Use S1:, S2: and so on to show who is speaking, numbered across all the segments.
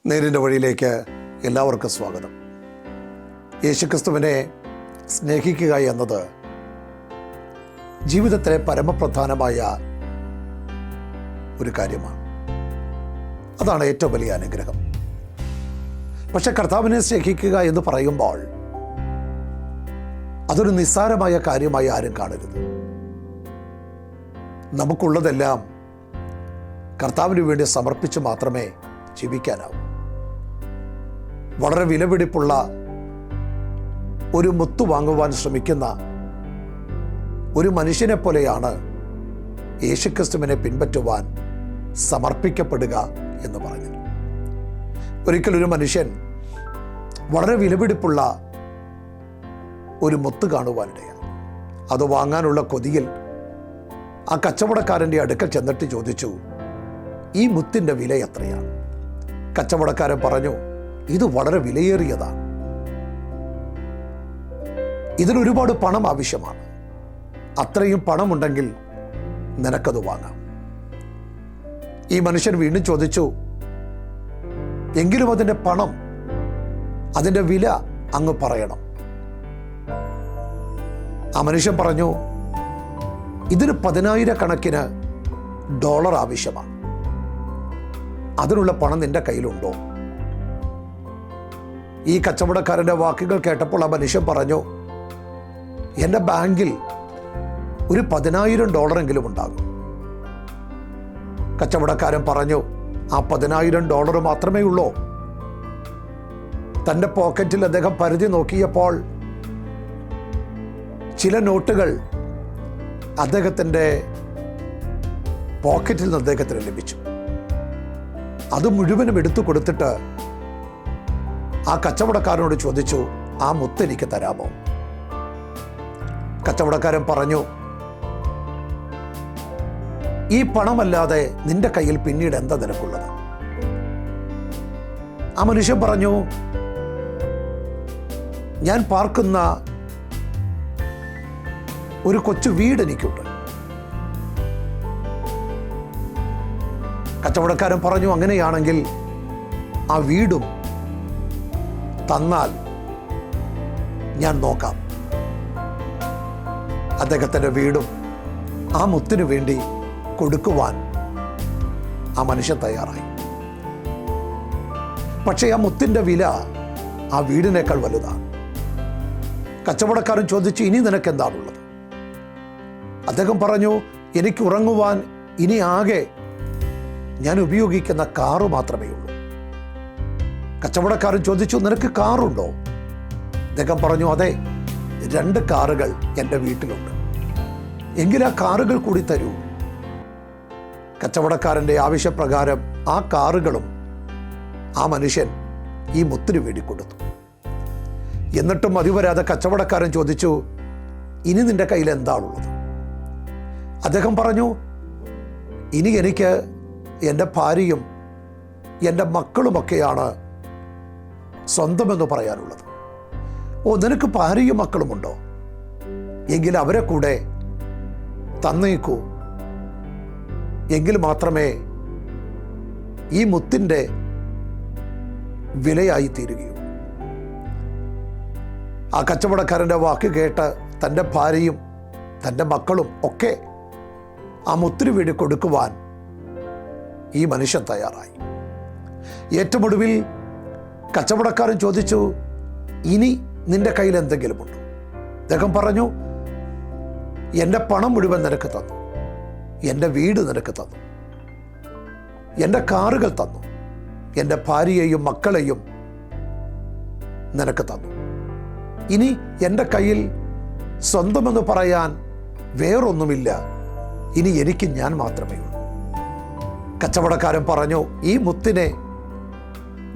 S1: നേരിൻ്റെ വഴിയിലേക്ക് എല്ലാവർക്കും സ്വാഗതം. യേശുക്രിസ്തുവിനെ സ്നേഹിക്കുക എന്നത് ജീവിതത്തിലെ പരമപ്രധാനമായ ഒരു കാര്യമാണ്. അതാണ് ഏറ്റവും വലിയ അനുഗ്രഹം. പക്ഷെ കർത്താവിനെ സ്നേഹിക്കുക എന്ന് പറയുമ്പോൾ അതൊരു നിസ്സാരമായ കാര്യമായി ആരും കാണരുത്. നമുക്കുള്ളതെല്ലാം കർത്താവിന് വേണ്ടി സമർപ്പിച്ച് മാത്രമേ ജീവിക്കാനാവൂ. വളരെ വിലപിടിപ്പുള്ള ഒരു മുത്ത് വാങ്ങുവാൻ ശ്രമിക്കുന്ന ഒരു മനുഷ്യനെ പോലെയാണ് യേശുക്രിസ്തുവിനെ പിൻപറ്റുവാൻ സമർപ്പിക്കപ്പെടുക എന്ന് പറഞ്ഞത്. ഒരിക്കലൊരു മനുഷ്യൻ വളരെ വിലപിടിപ്പുള്ള ഒരു മുത്ത് കാണുവാനിടയാണ്. അത് വാങ്ങാനുള്ള കൊതിയിൽ ആ കച്ചവടക്കാരൻ്റെ അടുക്കൽ ചെന്നിട്ട് ചോദിച്ചു, ഈ മുത്തിൻ്റെ വില എത്രയാണ്? കച്ചവടക്കാരൻ പറഞ്ഞു, ഇത് വളരെ വിലയേറിയതാണ്, ഇതിനൊരുപാട് പണം ആവശ്യമാണ്, അത്രയും പണമുണ്ടെങ്കിൽ നിനക്കത് വാങ്ങാം. ഈ മനുഷ്യൻ വീണ്ടും ചോദിച്ചു, എങ്കിലും അതിൻ്റെ പണം, അതിൻ്റെ വില അങ്ങ് പറയണം. ആ മനുഷ്യൻ പറഞ്ഞു, ഇതിന് 10,000 കണക്കിന് ഡോളർ ആവശ്യമാണ്, അതിനുള്ള പണം നിന്റെ കയ്യിലുണ്ടോ? ഈ കച്ചവടക്കാരൻ്റെ വാക്കുകൾ കേട്ടപ്പോൾ ആ മനുഷ്യൻ പറഞ്ഞു, എൻ്റെ ബാങ്കിൽ ഒരു 10,000 ഡോളറെങ്കിലും ഉണ്ടാകും. കച്ചവടക്കാരൻ പറഞ്ഞു, ആ 10,000 ഡോളർ മാത്രമേ ഉള്ളൂ? തൻ്റെ പോക്കറ്റിൽ അദ്ദേഹം പരിധി നോക്കിയപ്പോൾ ചില നോട്ടുകൾ അദ്ദേഹത്തിൻ്റെ പോക്കറ്റിൽ നിന്ന് അദ്ദേഹത്തിന് ലഭിച്ചു. അത് മുഴുവനും എടുത്തു കൊടുത്തിട്ട് ആ കച്ചവടക്കാരനോട് ചോദിച്ചു, ആ മുത്ത് എനിക്ക് തരാമോ? കച്ചവടക്കാരൻ പറഞ്ഞു, ഈ പണമല്ലാതെ നിന്റെ കയ്യിൽ പിന്നീട് എന്താ നിനക്കുള്ളത്? ആ മനുഷ്യൻ പറഞ്ഞു, ഞാൻ പാർക്കുന്ന ഒരു കൊച്ചു വീട് എനിക്കുണ്ട്. കച്ചവടക്കാരൻ പറഞ്ഞു, അങ്ങനെയാണെങ്കിൽ ആ വീടും തന്നാൽ ഞാൻ നോക്കാം. അദ്ദേഹത്തിൻ്റെ വീടും ആ മുത്തിനു വേണ്ടി കൊടുക്കുവാൻ ആ മനുഷ്യൻ തയ്യാറായി. പക്ഷേ ആ മുത്തിൻ്റെ വില ആ വീടിനേക്കാൾ വലുതാണ്. കച്ചവടക്കാരൻ ചോദിച്ചു, ഇനി നിനക്ക് എന്താണുള്ളത്? അദ്ദേഹം പറഞ്ഞു, എനിക്ക് ഉറങ്ങുവാൻ ഇനി ആകെ ഞാൻ ഉപയോഗിക്കുന്ന കാറ് മാത്രമേ ഉള്ളൂ. കച്ചവടക്കാരൻ ചോദിച്ചു, നിനക്ക് കാറുണ്ടോ? അദ്ദേഹം പറഞ്ഞു, അതെ, 2 കാറുകൾ എൻ്റെ വീട്ടിലുണ്ട്. എങ്കിൽ ആ കാറുകൾ കൂടി തരൂ. കച്ചവടക്കാരൻ്റെ ആവശ്യപ്രകാരം ആ കാറുകളും ആ മനുഷ്യൻ ഈ മുത്തിനു വേണ്ടി കൊടുത്തു. എന്നിട്ടും മതിവരാതെ കച്ചവടക്കാരൻ ചോദിച്ചു, ഇനി നിന്റെ കയ്യിൽ എന്താണുള്ളത്? അദ്ദേഹം പറഞ്ഞു, ഇനി എനിക്ക് എൻ്റെ ഭാര്യയും എൻ്റെ മക്കളുമൊക്കെയാണ് സ്വന്തമെന്ന് പറയാനുള്ളത്. ഓ, നിനക്ക് ഭാര്യയും മക്കളുമുണ്ടോ? എങ്കിൽ അവരെ കൂടെ തന്നേക്കൂ. എങ്കിൽ മാത്രമേ ഈ മുത്തിൻ്റെ വിലയായി തീരുകയുള്ളൂ. ആ കച്ചവടക്കാരൻ്റെ വാക്ക് കേട്ട് തൻ്റെ ഭാര്യയും തൻ്റെ മക്കളും ഒക്കെ ആ മുത്തിനു വേണ്ടി കൊടുക്കുവാൻ ഈ മനുഷ്യൻ തയ്യാറായി. ഏറ്റവും ഒടുവിൽ കച്ചവടക്കാരൻ ചോദിച്ചു, ഇനി നിന്റെ കയ്യിൽ എന്തെങ്കിലുമുണ്ടോ? അദ്ദേഹം പറഞ്ഞു, എൻ്റെ പണം മുഴുവൻ നിനക്ക് തന്നു, എൻ്റെ വീട് നിനക്ക് തന്നു, എൻ്റെ കാറുകൾ തന്നു, എൻ്റെ ഭാര്യയെയും മക്കളെയും നിനക്ക് തന്നു. ഇനി എൻ്റെ കയ്യിൽ സ്വന്തമെന്ന് പറയാൻ വേറൊന്നുമില്ല. ഇനി എനിക്ക് ഞാൻ മാത്രമേ ഉള്ളൂ. കച്ചവടക്കാരൻ പറഞ്ഞു, ഈ മുത്തിനെ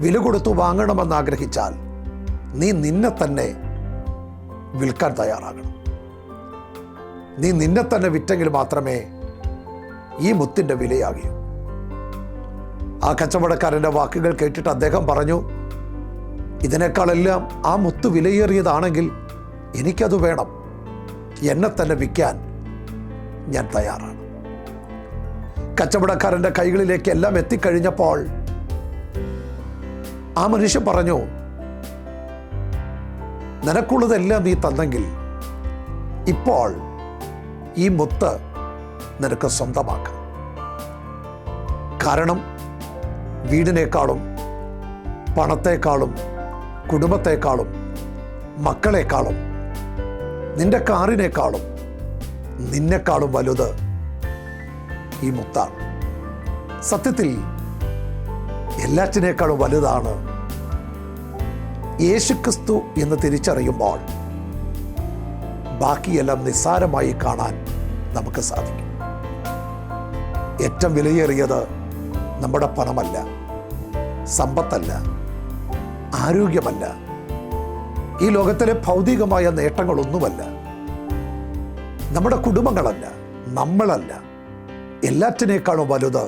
S1: വില കൊടുത്തു വാങ്ങണമെന്ന് ആഗ്രഹിച്ചാൽ നീ നിന്നെ തന്നെ വിൽക്കാൻ തയ്യാറാകണം. നീ നിന്നെ തന്നെ വിറ്റെങ്കിൽ മാത്രമേ ഈ മുത്തിൻ്റെ വിലയാകൂ. ആ കച്ചവടക്കാരൻ്റെ വാക്കുകൾ കേട്ടിട്ട് അദ്ദേഹം പറഞ്ഞു, ഇതിനേക്കാളെല്ലാം ആ മുത്ത് വിലയേറിയതാണെങ്കിൽ എനിക്കത് വേണം. എന്നെ തന്നെ വിൽക്കാൻ ഞാൻ തയ്യാറാണ്. കച്ചവടക്കാരൻ്റെ കൈകളിലേക്ക് എല്ലാം എത്തിക്കഴിഞ്ഞപ്പോൾ ആ മനുഷ്യൻ പറഞ്ഞു, നിനക്കുള്ളതെല്ലാം നീ തന്നെങ്കിൽ ഇപ്പോൾ ഈ മുത്ത് നിനക്ക് സ്വന്തമാക്കാം. കാരണം വീടിനേക്കാളും പണത്തെക്കാളും കുടുംബത്തെക്കാളും മക്കളെക്കാളും നിന്റെ കാറിനേക്കാളും നിന്നെക്കാളും വലുത് ഈ മുത്താണ്. സത്യത്തിൽ എല്ലാറ്റിനേക്കാളും വലുതാണ് യേശുക്രിസ്തു എന്ന് തിരിച്ചറിയുമ്പോൾ ബാക്കിയെല്ലാം നിസ്സാരമായി കാണാൻ നമുക്ക് സാധിക്കും. ഏറ്റവും വിലയേറിയത് നമ്മുടെ പണമല്ല, സമ്പത്തല്ല, ആരോഗ്യമല്ല, ഈ ലോകത്തിലെ ഭൗതികമായ നേട്ടങ്ങളൊന്നുമല്ല, നമ്മുടെ കുടുംബങ്ങളല്ല, നമ്മളല്ല. എല്ലാറ്റിനേക്കാളും വലുത്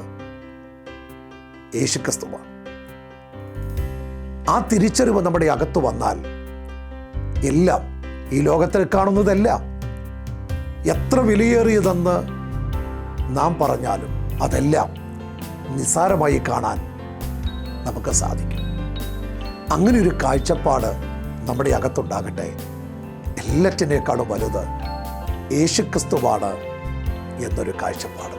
S1: യേശുക്രിസ്തുവാണ്. ആ തിരിച്ചറിവ് നമ്മുടെ അകത്ത് വന്നാൽ എല്ലാം, ഈ ലോകത്തിൽ കാണുന്നതെല്ലാം എത്ര വിലയേറിയതെന്ന് നാം പറഞ്ഞാലും അതെല്ലാം നിസ്സാരമായി കാണാൻ നമുക്ക് സാധിക്കും. അങ്ങനെ ഒരു കാഴ്ചപ്പാട് നമ്മുടെ അകത്തുണ്ടാകട്ടെ. എല്ലാറ്റിനേക്കാളും വലുത് യേശുക്രിസ്തുവാണ് എന്നൊരു കാഴ്ചപ്പാട്.